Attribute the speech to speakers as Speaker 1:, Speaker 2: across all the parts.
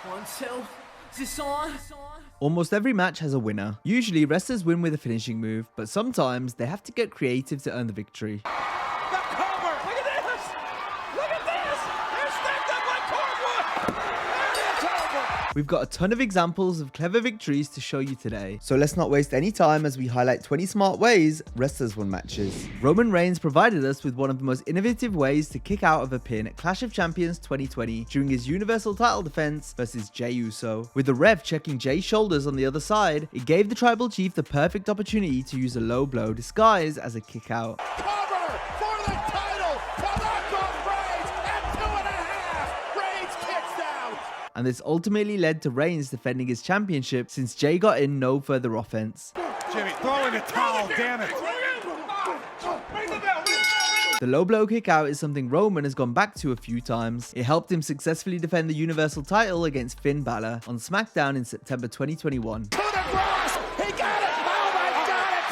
Speaker 1: 1, 2. Is this on?
Speaker 2: Almost every match has a winner. Usually, wrestlers win with a finishing move, but sometimes they have to get creative to earn the victory.
Speaker 3: The cover! Look at this! Look at this! They're stacked up like cordwood! And it's over!
Speaker 2: We've got a ton of examples of clever victories to show you today, so let's not waste any time as we highlight 20 smart ways wrestlers won matches. Roman Reigns provided us with one of the most innovative ways to kick out of a pin at Clash of Champions 2020 during his Universal title defense versus Jey Uso. With the ref checking Jey's shoulders on the other side, it gave the tribal chief the perfect opportunity to use a low blow disguised as a kick out.
Speaker 3: Cover for the title! Come off Reigns at 2.5! Reigns kicks down!
Speaker 2: And this ultimately led to Reigns defending his championship since Jey got in no further offense.
Speaker 3: Jimmy, throw in the towel, damn it!
Speaker 2: The low blow kick out is something Roman has gone back to a few times. It helped him successfully defend the Universal title against Finn Balor on SmackDown in September 2021.
Speaker 3: To the cross! He got it! Oh my God!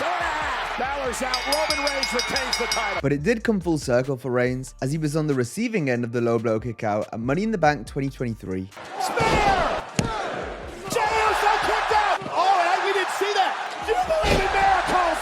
Speaker 3: 2.5! Balor's out. Roman Reigns retains the title.
Speaker 2: But it did come full circle for Reigns, as he was on the receiving end of the low blow kick out at Money in the Bank 2023.
Speaker 3: Spear! Jey Uso kicked out! Oh, we didn't see that! Do you believe in miracles?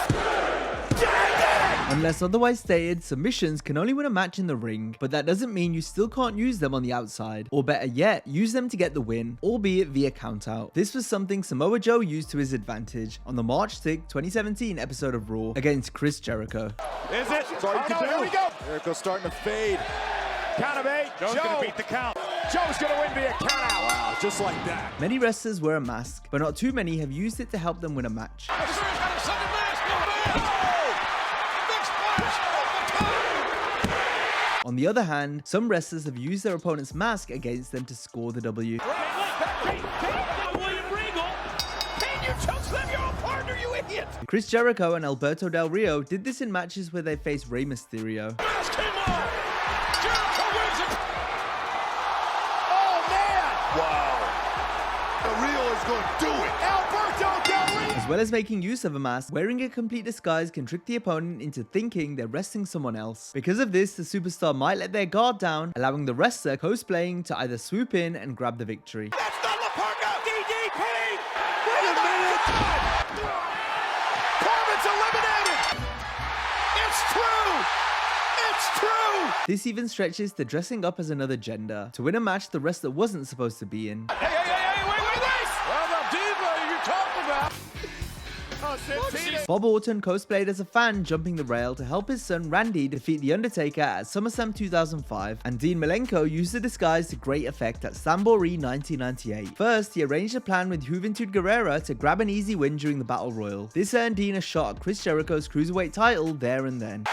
Speaker 3: Jey did it!
Speaker 2: Unless otherwise stated, submissions can only win a match in the ring, but that doesn't mean you still can't use them on the outside, or better yet, use them to get the win, albeit via countout. This was something Samoa Joe used to his advantage on the March 6, 2017 episode of Raw against Chris Jericho.
Speaker 3: Is it? That's all you can do. Here we go. Jericho's starting to fade. Count of 8. Joe's gonna beat the count. Joe's gonna win via count out. Wow, just like that.
Speaker 2: Many wrestlers wear a mask, but not too many have used it to help them win a match. On the other hand, some wrestlers have used their opponent's mask against them to score the W. Chris Jericho and Alberto Del Rio did this in matches where they faced Rey Mysterio. As well as making use of a mask, wearing a complete disguise can trick the opponent into thinking they're wrestling someone else. Because of this, the superstar might let their guard down, allowing the wrestler cosplaying to either swoop in and grab the victory.
Speaker 3: That's not Laparca! DDP! Wait a minute! Corbin's eliminated! It's true! It's true!
Speaker 2: This even stretches to dressing up as another gender to win a match the wrestler wasn't supposed to be in.
Speaker 3: Hey, wait! Well, the diva you're talking about.
Speaker 2: Bob Orton cosplayed as a fan jumping the rail to help his son Randy defeat The Undertaker at SummerSlam 2005, and Dean Malenko used the disguise to great effect at Slamboree 1998. First, he arranged a plan with Juventud Guerrera to grab an easy win during the Battle Royal. This earned Dean a shot at Chris Jericho's Cruiserweight title there and then.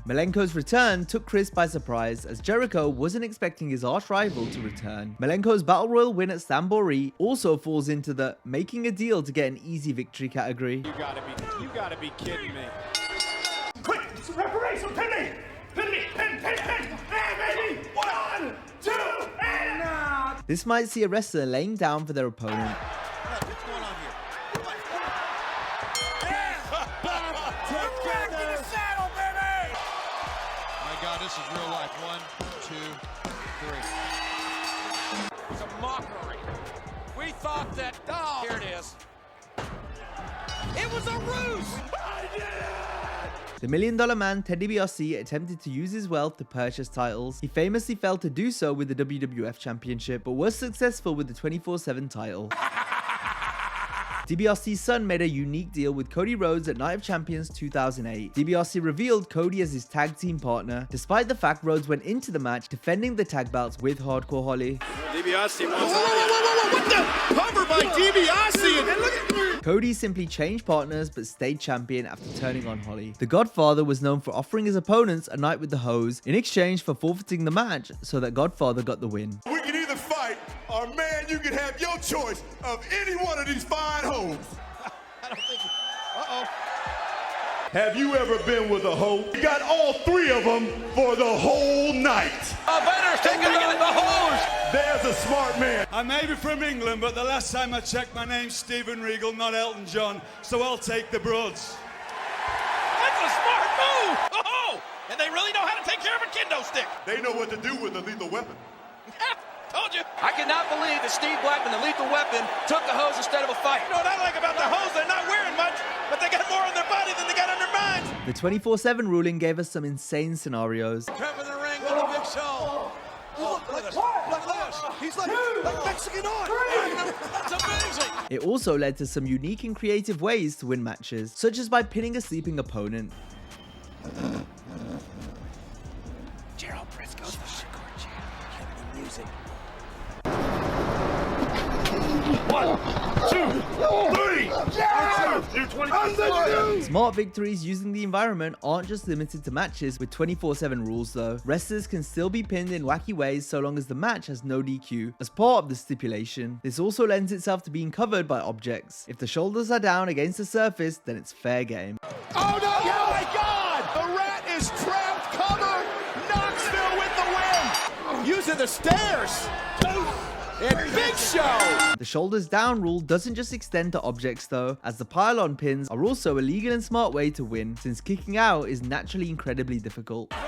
Speaker 2: Malenko's return took Chris by surprise, as Jericho wasn't expecting his arch rival to return. Malenko's Battle Royal win at Slamboree also falls into the making a deal to get an easy victory category.
Speaker 3: You gotta be kidding me.
Speaker 4: Quick, preparation, pin me! Pin, baby! 1, 2, and now!
Speaker 2: This might see a wrestler laying down for their opponent.
Speaker 3: What's going on here? God, this is real life. 1, 2, 3. It's a mockery. We thought that. Oh, here it is. It was a ruse.
Speaker 2: The $1 Million Man Ted DiBiase attempted to use his wealth to purchase titles. He famously failed to do so with the WWF Championship, but was successful with the 24/7 title. DiBiase's son made a unique deal with Cody Rhodes at Night of Champions 2008. DiBiase revealed Cody as his tag team partner, despite the fact Rhodes went into the match defending the tag belts with Hardcore Holly.
Speaker 3: DiBiase wants whoa, what the? Cover by DiBiase, and look at
Speaker 2: Cody simply changed partners but stayed champion after turning on Holly. The Godfather was known for offering his opponents a night with the hose in exchange for forfeiting the match so that Godfather got the win.
Speaker 5: We can either fight or, man, you can have your choice of any one of these fine hoes.
Speaker 3: I don't think. Uh-oh.
Speaker 5: Have you ever been with a hoe? You got all 3 of them for the whole night.
Speaker 3: Vader's taking the hose.
Speaker 5: There's a smart man.
Speaker 6: I may be from England, but the last time I checked, my name's Steven Regal, not Elton John, so I'll take the Broads.
Speaker 3: That's a smart move. And they really know how to take care of a kendo stick.
Speaker 5: They know what to do with a lethal weapon.
Speaker 3: Told you.
Speaker 7: I cannot believe that Steve Blackman, the Lethal Weapon, took the hose instead of a fight.
Speaker 4: You know what I like about the hose? They're not wearing much, but they got more on their body than they got on their minds.
Speaker 2: The 24/7 ruling gave us some insane scenarios.
Speaker 4: Trevor in the ring with a big show. Oh, look at this. Look at this. He's like Mexican on. That's amazing.
Speaker 2: It also led to some unique and creative ways to win matches, such as by pinning a sleeping opponent.
Speaker 3: Gerald Briscoe's the Shakur champ. Give me the music.
Speaker 4: 1, 2, 3.
Speaker 2: Smart victories using the environment aren't just limited to matches with 24/7 rules though. Wrestlers can still be pinned in wacky ways so long as the match has no DQ as part of the stipulation. This also lends itself to being covered by objects. If the shoulders are down against the surface, then it's fair game.
Speaker 3: Oh no! Oh my God! The Rat is trapped. Cover. Knoxville with the win. Using the stairs. And Big Show!
Speaker 2: The shoulders down rule doesn't just extend to objects though, as the pylon pins are also a legal and smart way to win, since kicking out is naturally incredibly difficult.
Speaker 3: Great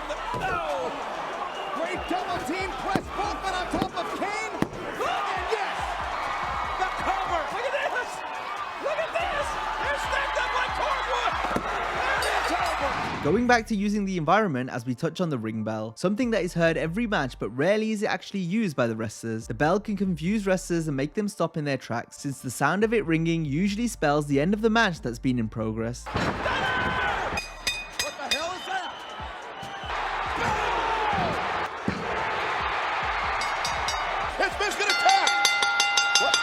Speaker 3: double team press Volkman on top of Kane. And yes! The cover! Look at this! Look at this! They're stacked up like cordwood! And it's over!
Speaker 2: Going back to using the environment as we touch on the ring bell, something that is heard every match but rarely is it actually used by the wrestlers. The bell can confuse wrestlers and make them stop in their tracks, since the sound of it ringing usually spells the end of the match that's been in progress.
Speaker 3: What the hell is that? It's Michigan attack! What?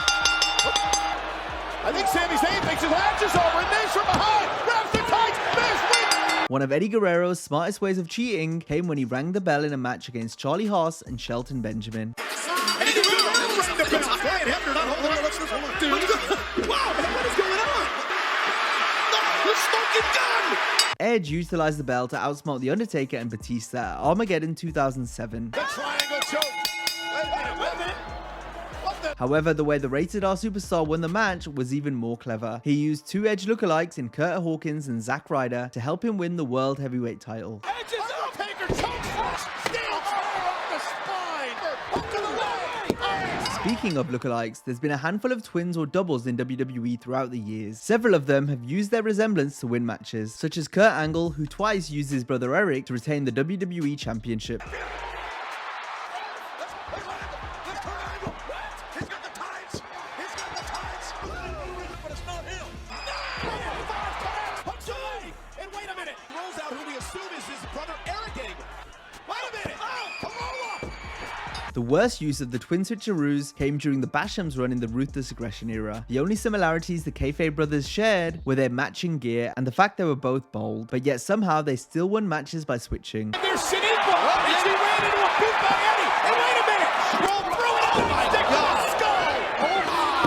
Speaker 3: I think Sami Zayn thinks his match is over, and Miz from behind grabs the tights. Miz wins!
Speaker 2: One of Eddie Guerrero's smartest ways of cheating came when he rang the bell in a match against Charlie Haas and Shelton Benjamin. Edge utilized the bell to outsmart The Undertaker and Batista at Armageddon 2007.
Speaker 3: The triangle choke. Wait a minute. What the?
Speaker 2: However, the way the Rated R Superstar won the match was even more clever. He used two Edge lookalikes in Kurt Hawkins and Zack Ryder to help him win the World Heavyweight title.
Speaker 3: Edge is Undertaker chokes. Steel chair off the spine. Hook to the leg.
Speaker 2: Speaking of lookalikes, there's been a handful of twins or doubles in WWE throughout the years. Several of them have used their resemblance to win matches, such as Kurt Angle, who twice used his brother Eric to retain the WWE Championship. The worst use of the twin switcheroos came during the Basham's run in the Ruthless Aggression era. The only similarities the Kayfabe brothers shared were their matching gear and the fact they were both bold, but yet somehow they still won matches by switching.
Speaker 3: There's Shaniqua, and she ran into a boot by Eddie. And wait a minute, roll through it. Oh my God!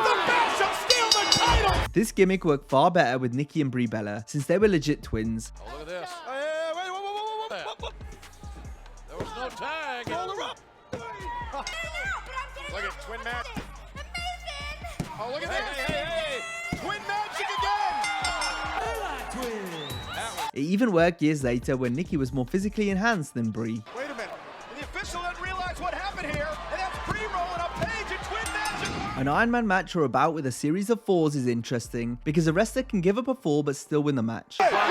Speaker 3: The Basham steal the title.
Speaker 2: This gimmick worked far better with Nikki and Brie Bella, since they were legit twins.
Speaker 3: Oh, look at this. Wait. There was no tag. Roll her up. Look at twin match. Oh, look at this. Hey. Twin magic again.
Speaker 2: It even worked years later when Nikki was more physically enhanced than Brie.
Speaker 3: Wait a minute. The official didn't realize what happened here, and that's Brie rolling up Paige and twin magic.
Speaker 2: An Iron Man match or a bout with a series of falls is interesting because a wrestler can give up a fall but still win the match.
Speaker 3: Wait a minute.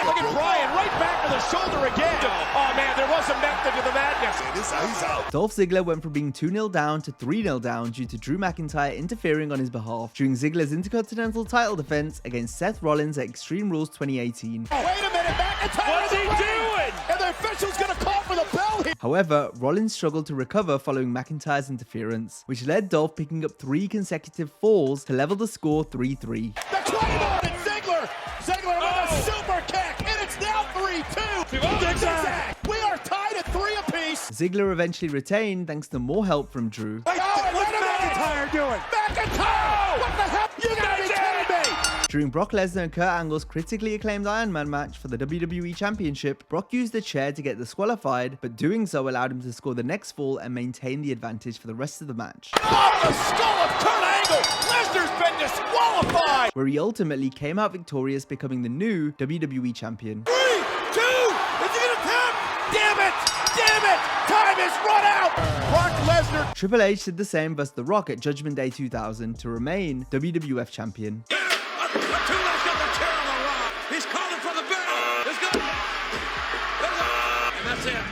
Speaker 3: Look at Bryan right back to the shoulder again. Oh man, there was a method to the madness. He's out.
Speaker 2: Dolph Ziggler went from being 2-0 down to 3-0 down due to Drew McIntyre interfering on his behalf during Ziggler's Intercontinental title defense against Seth Rollins at Extreme Rules 2018.
Speaker 3: Wait a minute, McIntyre. What's he doing? And the official's gonna call for the bell here.
Speaker 2: However, Rollins struggled to recover following McIntyre's interference, which led Dolph picking up 3 consecutive falls to level the score 3-3.
Speaker 3: The 21 and Ziggler with a super kick, and it's now 3-2. Zigzag. We are tied at 3 apiece.
Speaker 2: Ziggler eventually retained thanks to more help from Drew.
Speaker 3: What's McIntyre doing? McIntyre! What the hell? You gotta be kidding me!
Speaker 2: During Brock Lesnar and Kurt Angle's critically acclaimed Iron Man match for the WWE Championship, Brock used a chair to get disqualified, but doing so allowed him to score the next fall and maintain the advantage for the rest of the match.
Speaker 3: Off the skull of Kurt Angle! Lesnar's been disqualified!
Speaker 2: Where he ultimately came out victorious, becoming the new WWE Champion.
Speaker 3: 3, 2, is he gonna tap? Damn it! damn it! Time is run out! Brock Lesnar.
Speaker 2: Triple H did the same versus The Rock at Judgment Day 2000 to remain WWF champion.
Speaker 7: He's calling for the bell. It's good. And that's it.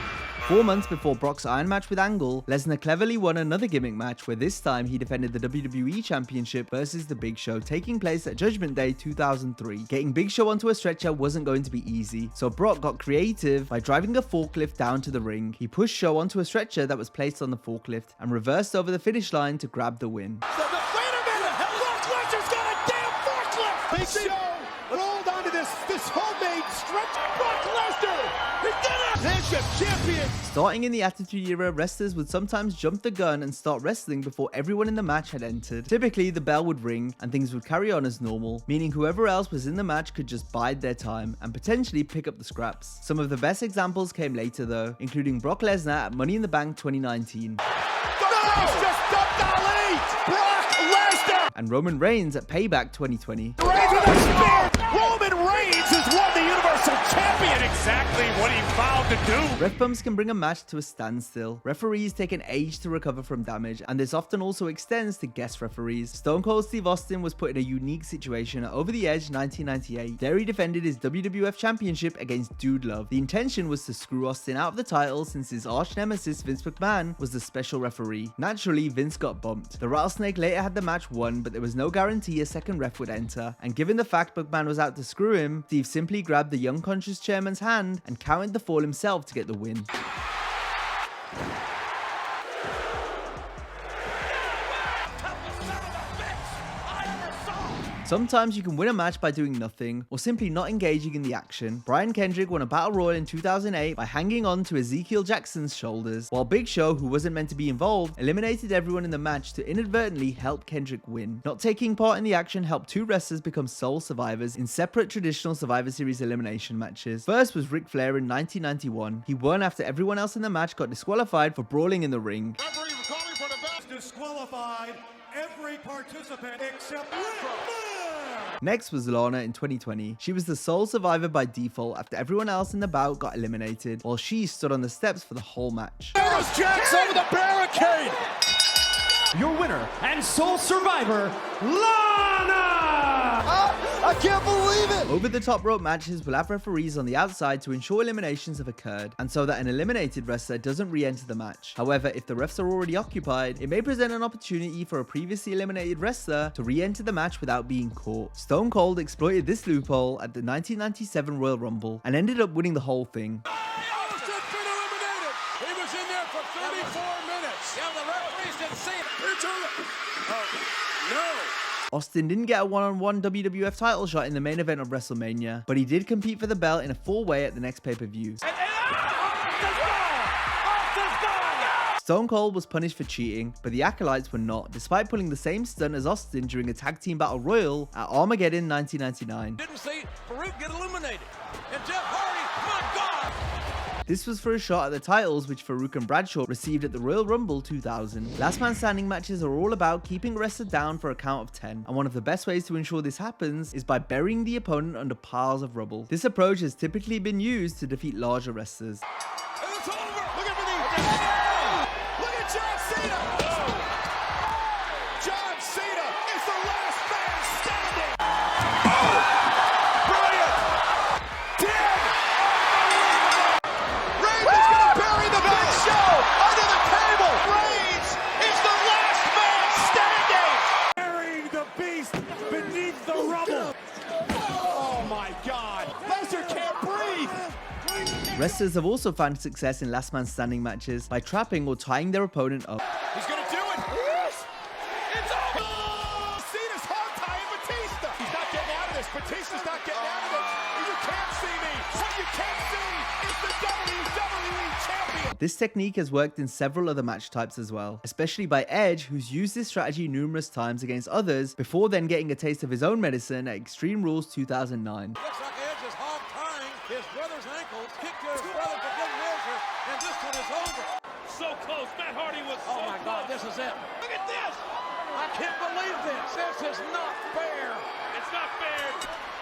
Speaker 2: 4 months before Brock's Iron match with Angle, Lesnar cleverly won another gimmick match where this time he defended the WWE Championship versus The Big Show, taking place at Judgment Day 2003. Getting Big Show onto a stretcher wasn't going to be easy, so Brock got creative by driving a forklift down to the ring. He pushed Show onto a stretcher that was placed on the forklift and reversed over the finish line to grab the win.
Speaker 3: Wait a minute! Brock Lesnar's got a damn forklift! Big Show rolled onto this homemade stretch. Brock Lesnar! He did it! Championship champion!
Speaker 2: Starting in the Attitude Era, wrestlers would sometimes jump the gun and start wrestling before everyone in the match had entered. Typically, the bell would ring and things would carry on as normal, meaning whoever else was in the match could just bide their time and potentially pick up the scraps. Some of the best examples came later though, including Brock Lesnar at Money in the Bank 2019.
Speaker 3: He's just dumped Ali! Brock Lesnar!
Speaker 2: And Roman Reigns at Payback 2020.
Speaker 3: Reigns with a spear! Roman Reigns has won the Universal Champion! Exactly what he vowed to do!
Speaker 2: Ref bumps can bring a match to a standstill. Referees take an age to recover from damage, and this often also extends to guest referees. Stone Cold Steve Austin was put in a unique situation at Over the Edge 1998. There he defended his WWF Championship against Dude Love. The intention was to screw Austin out of the title since his arch nemesis Vince McMahon was the special referee. Naturally, Vince got bumped. The Rattlesnake later had the match won, but there was no guarantee a second ref would enter, and given the fact McMahon was out to screw him, Steve simply grabbed the unconscious chairman's hand and counted the fall himself to get the win. Sometimes you can win a match by doing nothing, or simply not engaging in the action. Brian Kendrick won a Battle Royal in 2008 by hanging on to Ezekiel Jackson's shoulders, while Big Show, who wasn't meant to be involved, eliminated everyone in the match to inadvertently help Kendrick win. Not taking part in the action helped two wrestlers become sole survivors in separate traditional Survivor Series elimination matches. First was Ric Flair in 1991. He won after everyone else in the match got disqualified for brawling in the ring.
Speaker 3: Referee calling for the bell.
Speaker 5: Disqualified every participant except Ric Flair.
Speaker 2: Next was Lana in 2020. She was the sole survivor by default after everyone else in the bout got eliminated, while she stood on the steps for the whole match.
Speaker 3: There's Jax over the barricade!
Speaker 8: Your winner and sole survivor, Lana!
Speaker 3: I can't believe it!
Speaker 2: Over-the-top rope matches will have referees on the outside to ensure eliminations have occurred, and so that an eliminated wrestler doesn't re-enter the match. However, if the refs are already occupied, it may present an opportunity for a previously eliminated wrestler to re-enter the match without being caught. Stone Cold exploited this loophole at the 1997 Royal Rumble and ended up winning the whole thing.
Speaker 3: Almost been eliminated! He was in there for 34 minutes!
Speaker 7: Yeah, the referees didn't see it.
Speaker 3: No!
Speaker 2: Austin didn't get a one-on-one WWF title shot in the main event of WrestleMania, but he did compete for the belt in a four-way at the next pay-per-view. Stone Cold was punished for cheating, but the Acolytes were not, despite pulling the same stunt as Austin during a tag team battle royal at Armageddon 1999.
Speaker 7: Didn't see Farouk get eliminated. And Jeff Hardy, my God!
Speaker 2: This was for a shot at the titles which Farouk and Bradshaw received at the Royal Rumble 2000. Last man standing matches are all about keeping a wrestler down for a count of 10, and one of the best ways to ensure this happens is by burying the opponent under piles of rubble. This approach has typically been used to defeat larger wrestlers.
Speaker 3: It's over! Look at Look at John Cena! John Cena is the last man standing! Brilliant! Dead! Reigns is gonna bury the Big Show under the table! Reigns is the last man standing!
Speaker 5: Burying the beast beneath the rubble.
Speaker 3: Oh my God! Lesnar can't breathe!
Speaker 2: Wrestlers have also found success in last man standing matches by trapping or tying their opponent up.
Speaker 3: He's gonna do it! Yes! It's over! Cena's hard tying Batista! He's not getting out of this! Batista's not getting out of this! You can't see me! What you can't see is the WWE Champion!
Speaker 2: This technique has worked in several other match types as well, especially by Edge, who's used this strategy numerous times against others before then getting a taste of his own medicine at Extreme Rules 2009.
Speaker 7: Looks like Edge is hog tying his brother's ankles. Kick to his brother for good measure, and this one is over.
Speaker 5: So close. Matt Hardy was
Speaker 7: Oh my God, this is it. Look at this! I can't believe this. This is not fair.
Speaker 5: It's not fair.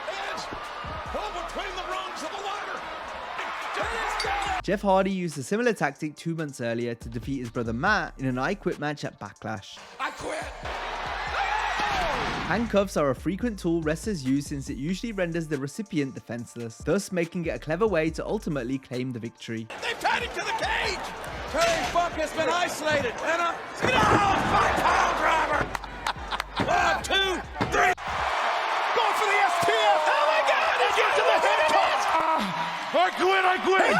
Speaker 3: Edge! Pull between the rungs of the ladder!
Speaker 2: Jeff Hardy used a similar tactic 2 months earlier to defeat his brother Matt in an I Quit match at Backlash.
Speaker 3: I quit.
Speaker 2: Handcuffs are a frequent tool wrestlers use since it usually renders the recipient defenseless, thus making it a clever way to ultimately claim the victory.
Speaker 3: They've tied him to the cage. Terry Funk has been isolated. And a 5-pound driver. 1, 2, 3. Going for the STF. Oh my God! He gets to the handcuffs.
Speaker 5: I quit.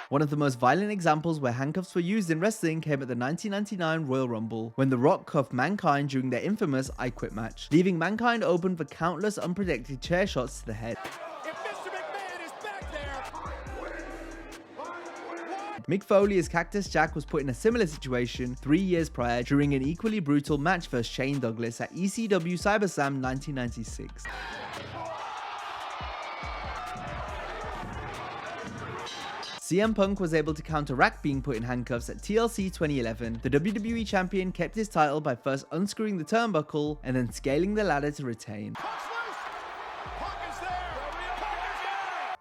Speaker 2: One of the most violent examples where handcuffs were used in wrestling came at the 1999 Royal Rumble, when The Rock cuffed Mankind during their infamous I Quit match, leaving Mankind open for countless unprotected chair shots to the head.
Speaker 3: If Mr. McMahon is back there.
Speaker 2: Mick Foley as Cactus Jack was put in a similar situation 3 years prior during an equally brutal match versus Shane Douglas at ECW CyberSlam 1996. CM Punk was able to counteract being put in handcuffs at TLC 2011. The WWE champion kept his title by first unscrewing the turnbuckle and then scaling the ladder to retain.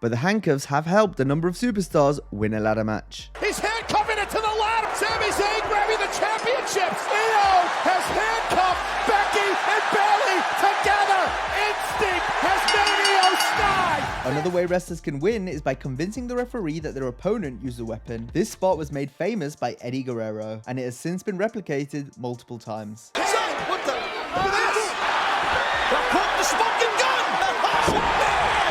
Speaker 2: But the handcuffs have helped a number of superstars win a ladder match.
Speaker 3: He's handcuffing it to the ladder. Sami Zayn grabbing the championships. Io has handcuffed Becky and Bayley together. Instinct has made Io snide.
Speaker 2: Another way wrestlers can win is by convincing the referee that their opponent used a weapon. This spot was made famous by Eddie Guerrero, and it has since been replicated multiple times.
Speaker 3: What the? Look at this. They're putting the smoking gun.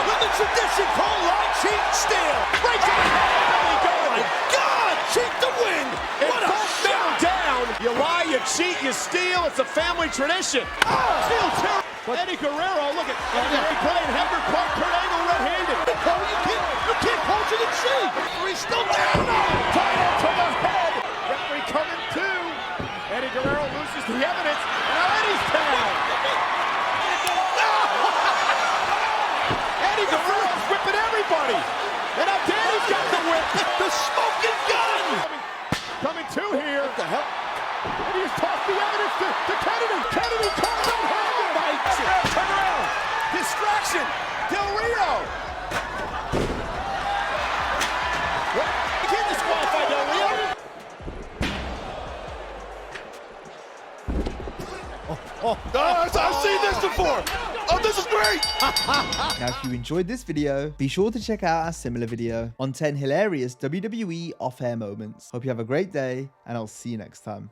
Speaker 3: With the tradition called light, cheat, steal. Right to the head. Oh my God. Cheat to win. What a shot. Down. You lie, you cheat, you steal. It's a family tradition. Oh, Eddie Guerrero, look at Eddie playing Hector Clark, Kurt Angle red-handed. Oh, you can't punch it and cheat. Referee's still down. Title to the head. Referee coming too. Eddie Guerrero loses the evidence. Now Eddie's down. Eddie Guerrero's whipping everybody. And now Danny's got the whip. The smoking gun. Coming to here. What the hell? And he just tossed the evidence to Kennedy. Kennedy comes out hard. Turn around. Distraction. Del Rio. What? You can't disqualify Del Rio.
Speaker 5: I've seen this before. Oh, this is great.
Speaker 2: Now, if you enjoyed this video, be sure to check out our similar video on 10 hilarious WWE off-air moments. Hope you have a great day, and I'll see you next time.